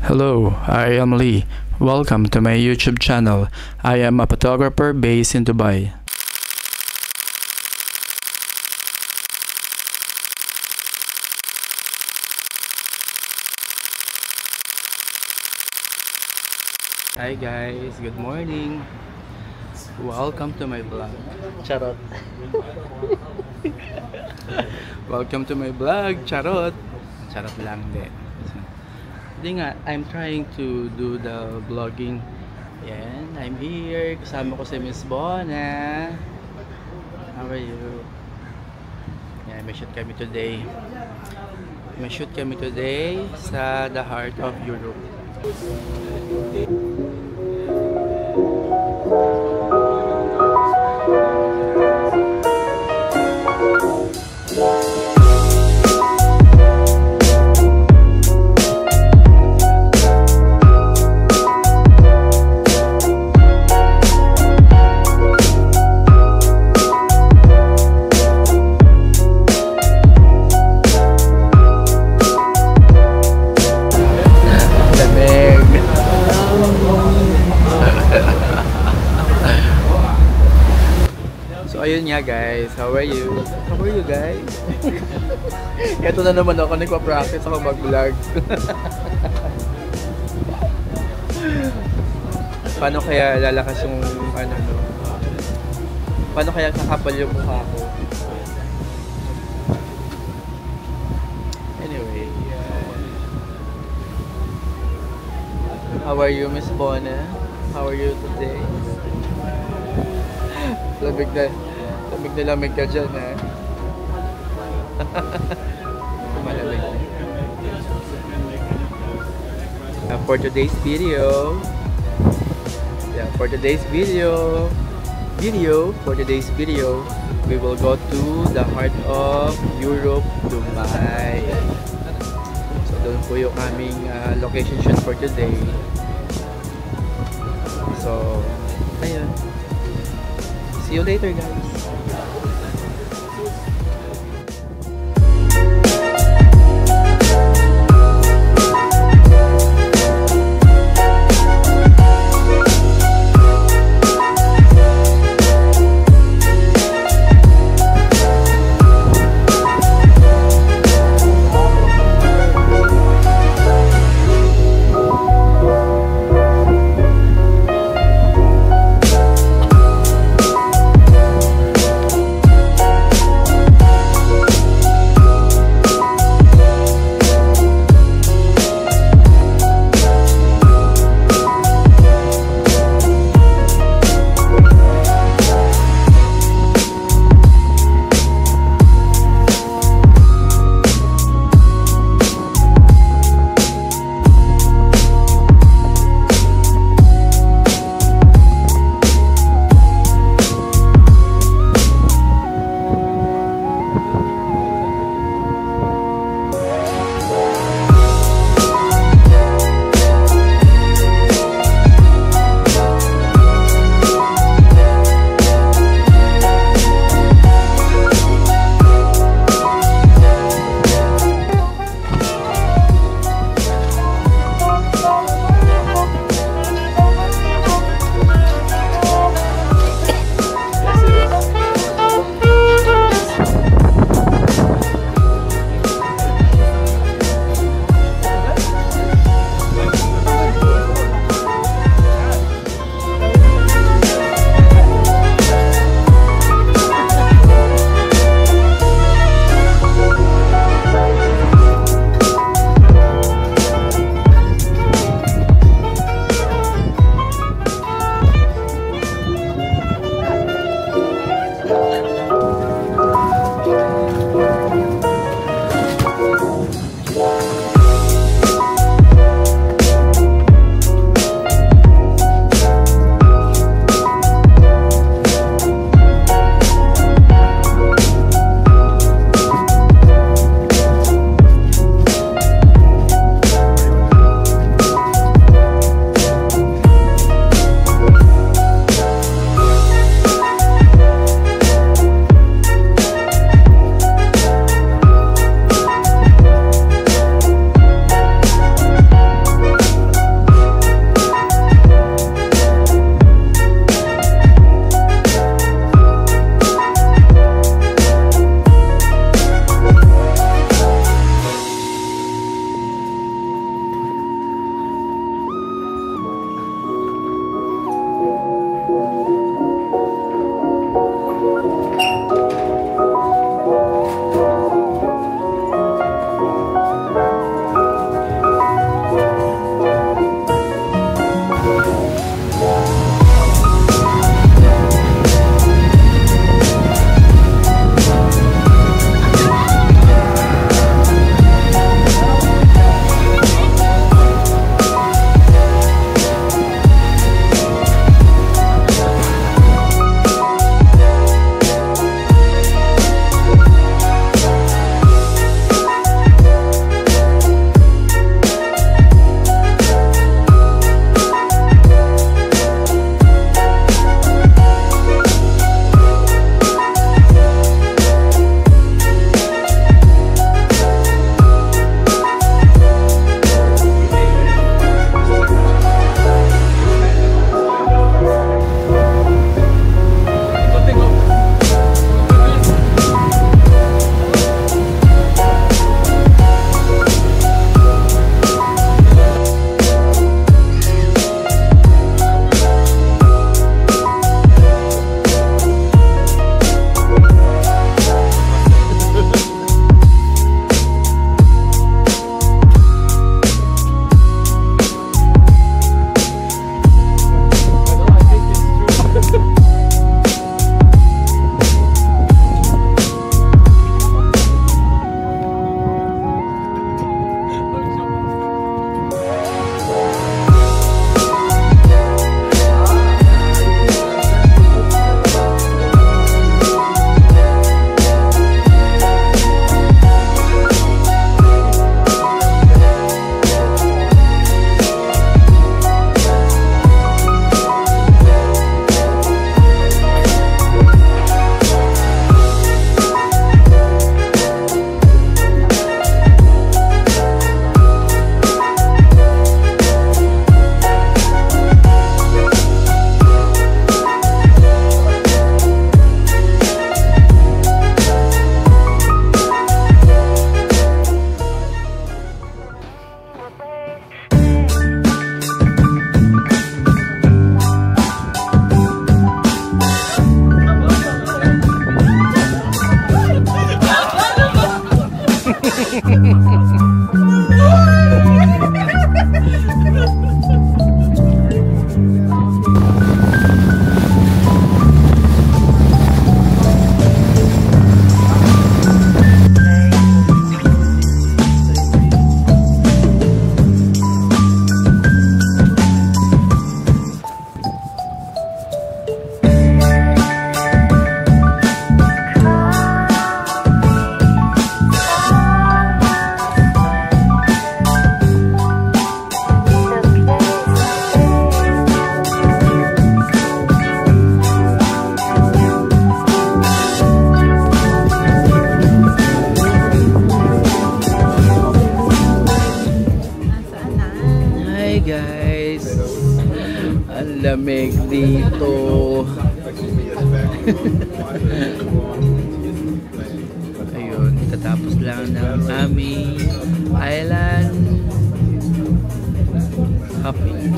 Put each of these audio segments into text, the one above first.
Hello, I am Lee. Welcome to my YouTube channel. I am a photographer based in Dubai. Hi guys, good morning. Welcome to my vlog. Charot. Welcome to my vlog. Charot. Charot lang din. Hindi nga, I'm trying to do the vlogging. Yan, I'm here. Kasama ko si Miss Bona. How are you? Yan, may shoot kami today. May shoot kami today sa the heart of Europe. So ayun nga guys, how are you? How are you guys? Ito na naman ako, nagpa-practice ako mag-vlog. Paano kaya lalakas yung ano no? Paano kaya kakapal yung mukha ko? Anyway, how are you, Miss Bona? How are you today? Lamig ka dyan, ha? Malamig. For today's video, for today's video, we will go to the heart of Europe, Dubai. So, doon po yung aming location shoot for today. So, ayun. See you later, guys. Ang lamig dito. Ayun, tatapos lang ng aming island hopping.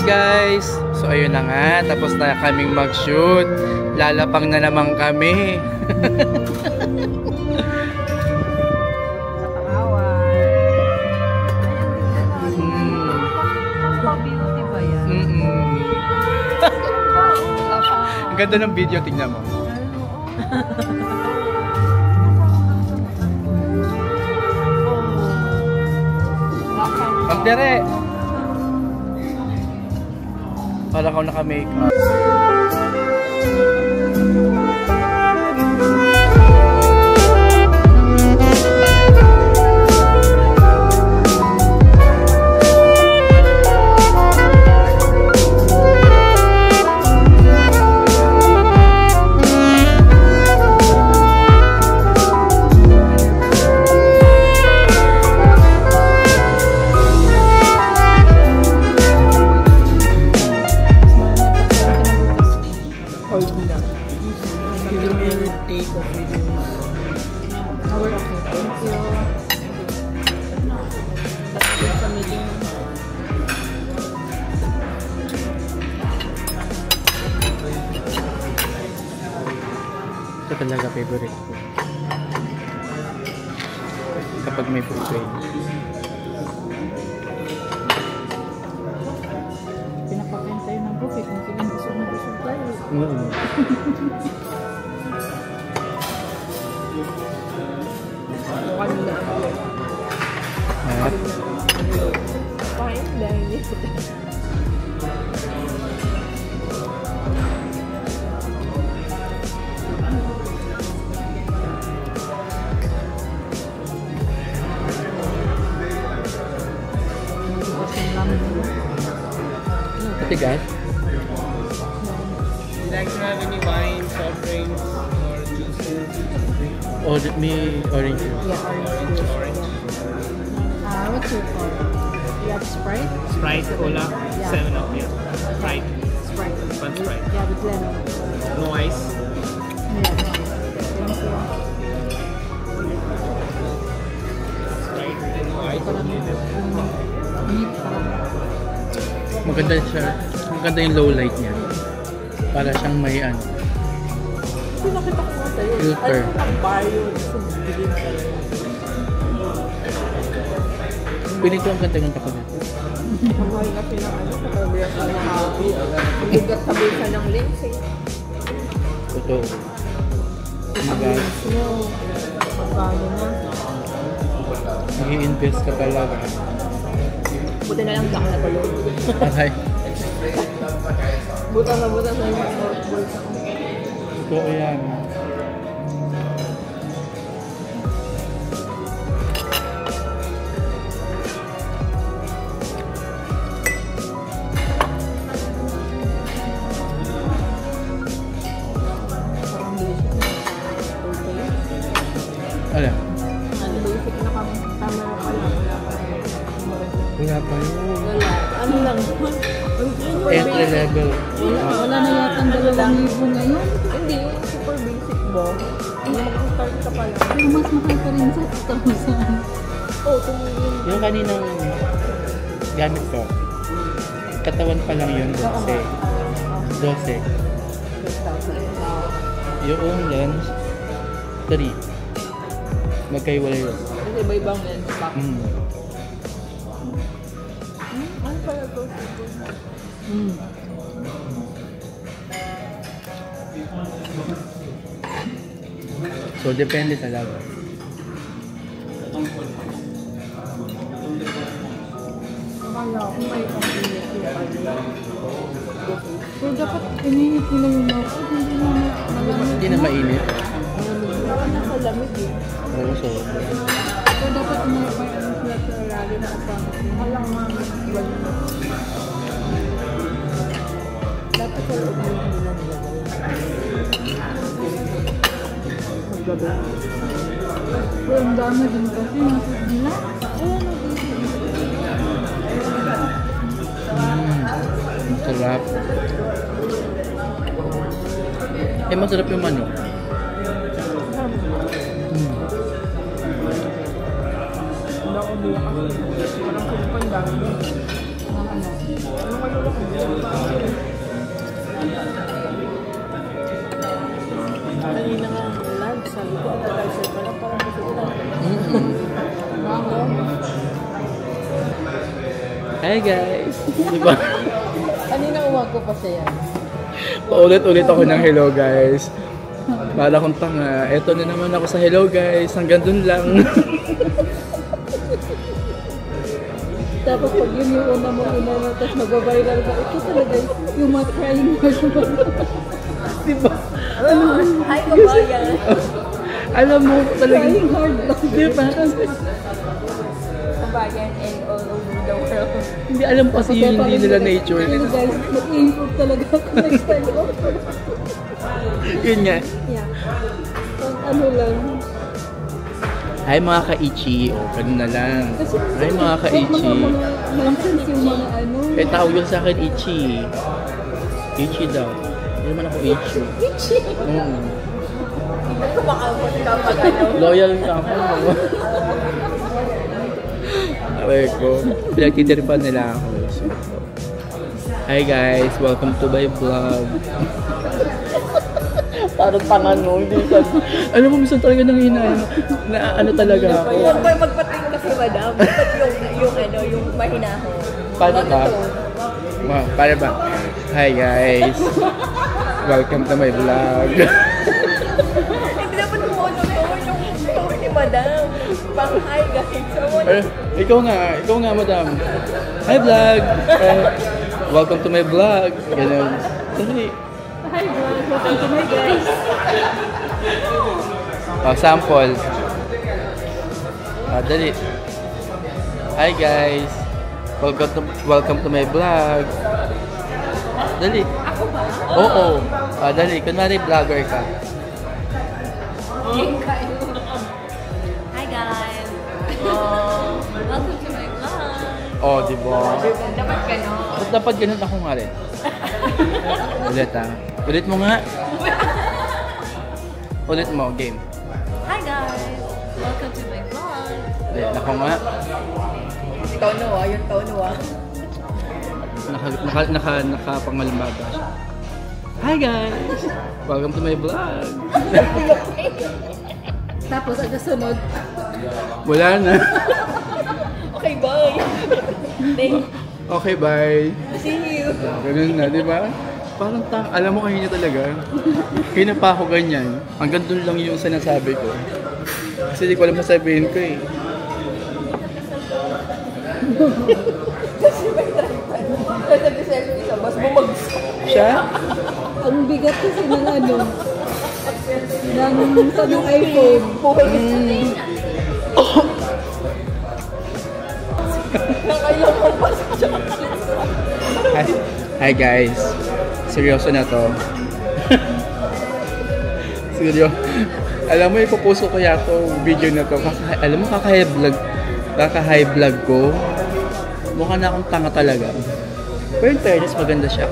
Guys, so ayun na nga, tapos na kaming mag-shoot. Lalapang na naman kami. Beauty ba yan? Ang ganda ng video, tingnan mo. Pagdere! Parang ako naka-makeup. Ito talaga favorite ko kapag may buffet. Pinapakain tayo ng buffet kung sila gusto tayo. Kain dahil Tigas? You like to have any wine, soft drinks, or juices? Order me orange juice. yeah, orange juice. What's your call? You have Sprite? Sprite, cola, Yeah. 7-Up, yeah. Sprite, Sprite. one Sprite. Yeah, with lemon. No ice. Yeah. Thank you. Sprite, no ice. Maganda maganda siya. Maganda yung low light niya. Para siyang may ano. Pinakita ko nga sa'yo. Filter. Ano ang bar yun? So, bigyan ka lang. Pinito ang ganda ng takot. Kamahal kasi ng ano, katabi ako ng hobby. Bigat sa bulsa ng lens eh. Ito. Ang lens mo, magkano na. Nag-i-invest ka talaga. Buti na lang black na tuloy. Aray. Buta na buta sa yung bulsa ko. Ito yan. Parang basic na. Okay. Ano? Ano basic na camera pa lang. Wala pa rin. Wala pa yun. Wala. Ano lang. Super Entry basic. level. Wala na yata ang 2,000 ngayon. Hindi, super basic ba? Hindi mag-start ka pa lang. Pero mas mahal pa rin sa 2,000. Oo, tumingin. Yung kaninang gamit ko, katawan pa lang yun, 12. 12. 6,000. Yung lens, 3. Magkaiwala yun. Kasi iba-ibang lens pack. Ano pala to? So, depende talaga. Akala ko may pang-init yung ano. Pero dapat ininit nila yung mouth. Hindi na malamig. Hindi na mainit. Nasa lamig eh. Oo, so, Pero dapat inapay ano sila sa lalim na pang. Walang mga iba yun. Dapat sa loob yung nila nilagay. Maggabi. Pero ang dami din kasi nasa nila. sarap. Eh, masarap yung manok. Hindi ako biyak kasi parang kumpan dami. Ano malulok mo? Kanina nga live, sabi ko, appetizer pa lang, parang gusto ko lang. Hi guys! Diba? Kanina umago pa siya yan. Paulit-ulit ako ng hello guys. Para kong tanga. Eto na naman ako sa hello guys. Hanggang dun lang. Tapos pag yun yung una mo inano, tapos mag-viral ka, ito talaga yung mga crying marshmallow. Diba? Hi, kabayan! Alam mo talaga. Crying hard lang. Diba? Kabayan and all over the world. Hindi alam kasi yung hindi nila nature. Pero guys, mag-improve talaga ako next time. Yun nga. Yeah. Pag ano lang. Hi mga ka-ichi. O, ganun na lang. Kasi Hi mga ka-ichi. mga nonsense yung mga ano. Eh, tawag yun sa akin, Ichi. Ichi daw. Hindi naman ako Ichi. Itchy. Kumakabot ka pag ano. Loyal ka ako. Aray ko. Pinagtitiripan nila ako. So, hi guys, welcome to my vlog. Parang tanga no, hindi ka. Alam mo, minsan talaga nang hinahin na ano talaga ako. Huwag ba magpating kasi madam? Ba't yung ano, yung mahinaho? Paano ba? Bakit to? Paano ba? Hi guys. Welcome to my vlog. Hindi dapat kumono to, yung tour ni madam. Pang hi guys. Ikaw nga madam. Hi vlog. Welcome to my vlog. Ganun. Dali. Hi vlog, welcome to my guys. Sample. Dali. Hi guys. Welcome to my vlog. Dali. Ako ba? Oo. Dali. Kunwari vlogger ka. Hi guys. Welcome to my vlog. Oh, di ba? Dapat gano'n. Dapat ganun ako nga rin. Ulit Ulit mo nga. Ulit mo, game. Hi guys. Welcome to my vlog. Ulit ako nga. Ikaw no yung tono nakapangalmaga siya. Hi guys! Welcome to my vlog! Tapos ang sunod, Wala na. okay, bye. Thank Okay, bye. See you. Ganun na, di ba? Parang alam mo kanina talaga. Kaya pa ako ganyan. Hanggang doon lang yung sinasabi ko. Kasi di ko alam sasabihin ko eh. Kasi nag-selfie siya, mas bumagsak. Siya? Ang bigat kasi ng ano, ng iPhone. Nakailangan pa siya. Hi guys. Seryoso na to. Seryoso. Alam mo, ipopost ko kaya to video na to. Alam mo, kaka-high vlog ko. Mukha na akong tanga talaga. Pero in fairness, maganda siya.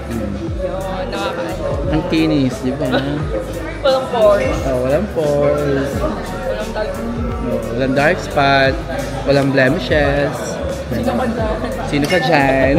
Yun, nakakaano. Ang kinis, di ba? Walang pores. Oh, walang pores. Walang tag. Walang dark spot. Walang blemishes. Sino ka dyan? Sino ka dyan?